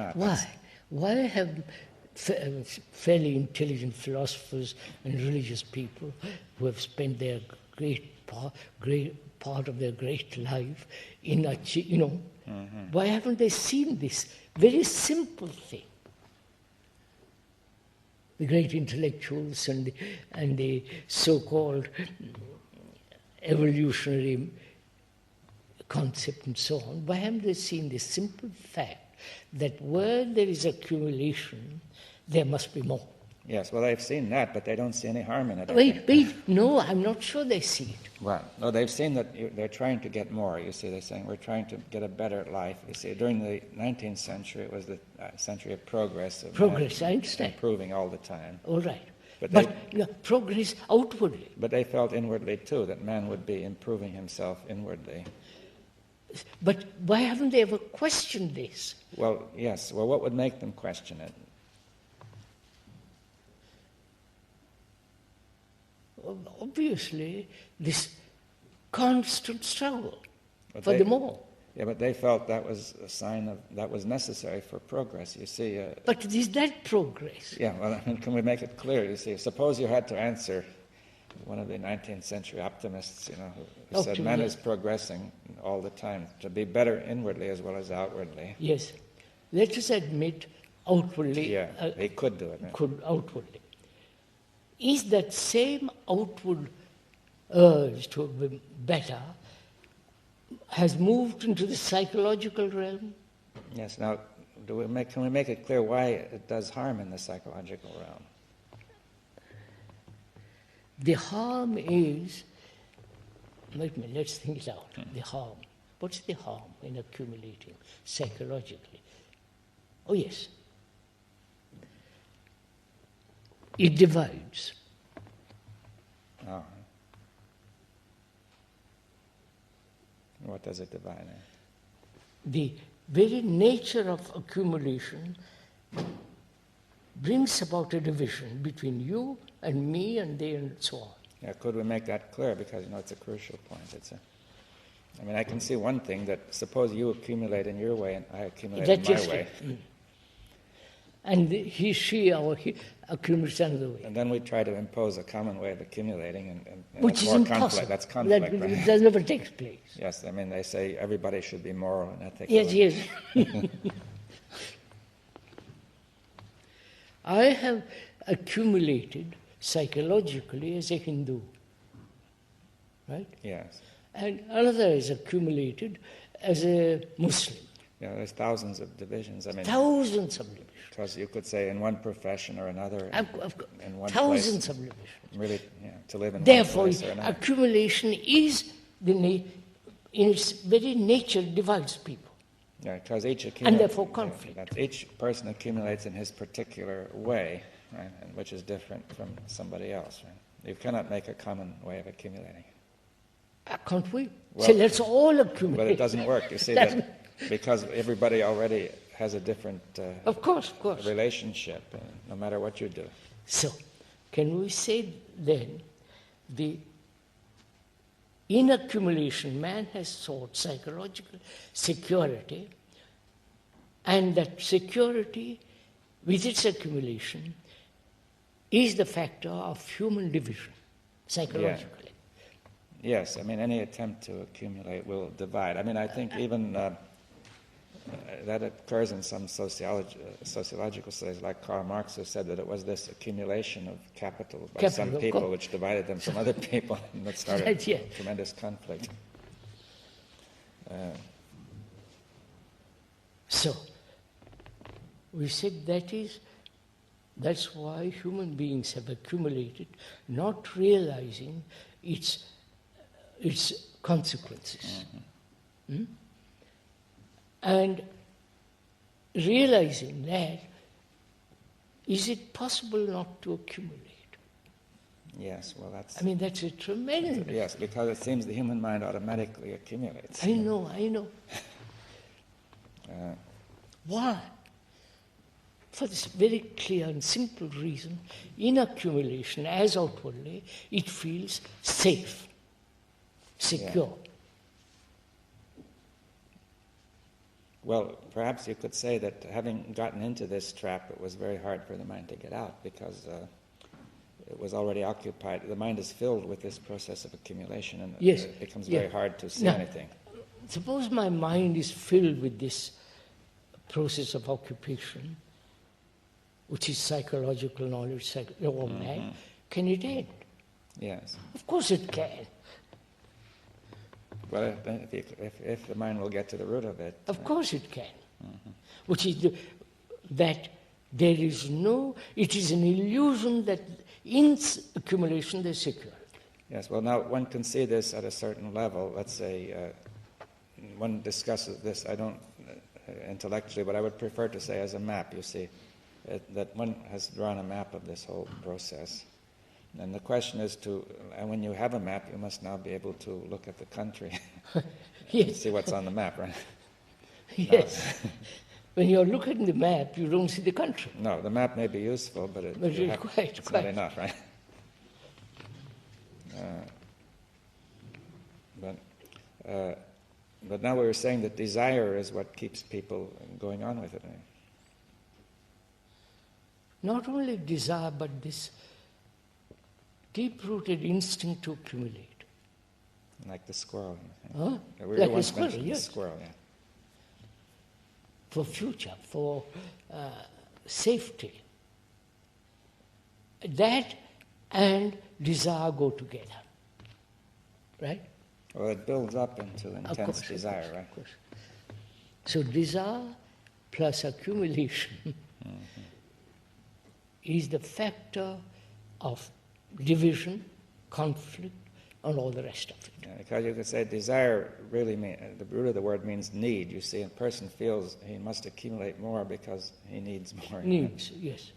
not. Why? Why have fairly intelligent philosophers and religious people who have spent their great part of their great life in why haven't they seen this very simple thing? The great intellectuals and the so-called evolutionary concept and so on, why haven't they seen this simple fact that where there is accumulation, there must be more? Yes, well, they've seen that, but they don't see any harm in it. Wait, no, I'm not sure they see it. Well, no, they've seen that they're trying to get more, you see. They're saying we're trying to get a better life. You see, during the 19th century, it was the century of progress. Progress, I understand. Improving all the time. All right. But progress outwardly. But they felt inwardly, too, that man would be improving himself inwardly. But why haven't they ever questioned this? Well, yes. Well, what would make them question it? Obviously, this constant struggle for the more. Yeah, but they felt that was a sign of that was necessary for progress. You see. But is that progress? Yeah. Well, I mean, can we make it clear? You see, suppose you had to answer one of the 19th century optimists, who said man is progressing all the time to be better inwardly as well as outwardly. Yes. Let us admit outwardly. Yeah, he could do it. Right? Could outwardly. Is that same outward urge to be better has moved into the psychological realm? Yes. Now, can we make it clear why it does harm in the psychological realm? The harm is, wait a minute, let's think it out. The harm. What's the harm in accumulating psychologically? Oh, yes. It divides. Oh. What does it divide? The very nature of accumulation brings about a division between you and me and they and so on. Yeah, could we make that clear? Because, it's a crucial point. I can see one thing, that suppose you accumulate in your way and I accumulate in my way. And he accumulates another way. And then we try to impose a common way of accumulating, and which is impossible. Conflict. That's conflict, right? That never takes place. Yes, they say everybody should be moral and ethical. Yes. I have accumulated psychologically as a Hindu, right? Yes. And another is accumulated as a Muslim. Yeah, there's thousands of divisions. Thousands of divisions. Because you could say in one profession or another, in one thousands place, of divisions. Really, to live in Therefore, one place or another. Accumulation is in its very nature divides people. Yeah, because and therefore conflict. Each person accumulates in his particular way, right, and which is different from somebody else. Right? You cannot make a common way of accumulating. Can't we? So let's all accumulate. But it doesn't work. You see that because everybody already has a different of course. relationship, no matter what you do. So, can we say then, in accumulation, man has sought psychological security, and that security, with its accumulation, is the factor of human division, psychologically. Yes, any attempt to accumulate will divide. I think even that occurs in some sociological studies, like Karl Marx, who said that it was this accumulation of capital by some people which divided them from other people, and that started tremendous conflict. So, we said that's why human beings have accumulated, not realizing its consequences. Mm-hmm. And realizing that, is it possible not to accumulate? Yes, well that's... that's a tremendous... Yes, because it seems the human mind automatically accumulates. I know. Why? For this very clear and simple reason, in accumulation, as outwardly, it feels safe, secure. Well, perhaps you could say that having gotten into this trap, it was very hard for the mind to get out because it was already occupied. The mind is filled with this process of accumulation, and Yes. it becomes Yeah. very hard to see Now, anything. Suppose my mind is filled with this process of occupation, which is psychological knowledge, or man, can it end? Yes. Of course it can. Well, if the mind will get to the root of it. Of course it can. Which is that there is no, it is an illusion that in accumulation there's security. Yes, well, now one can see this at a certain level. Let's say one discusses this, I don't intellectually, but I would prefer to say as a map, you see, that one has drawn a map of this whole process. And the question is and when you have a map, you must now be able to look at the country Yes. see what's on the map, right? Yes. When you're looking at the map, you don't see the country. No, the map may be useful, but But it's not enough, right? But now we were saying that desire is what keeps people going on with it. Not only desire, but this deep-rooted instinct to accumulate. Like the squirrel. Huh? We Like a once squirrel, mentioned yes. the squirrel, yeah. For future, for safety. That and desire go together. Right? Well, it builds up into Of intense course, desire, of right? course. So desire plus accumulation is the factor of division, conflict, and all the rest of it. Yeah, because you could say desire really the root of the word means need. You see, a person feels he must accumulate more because he needs more. Needs, yes.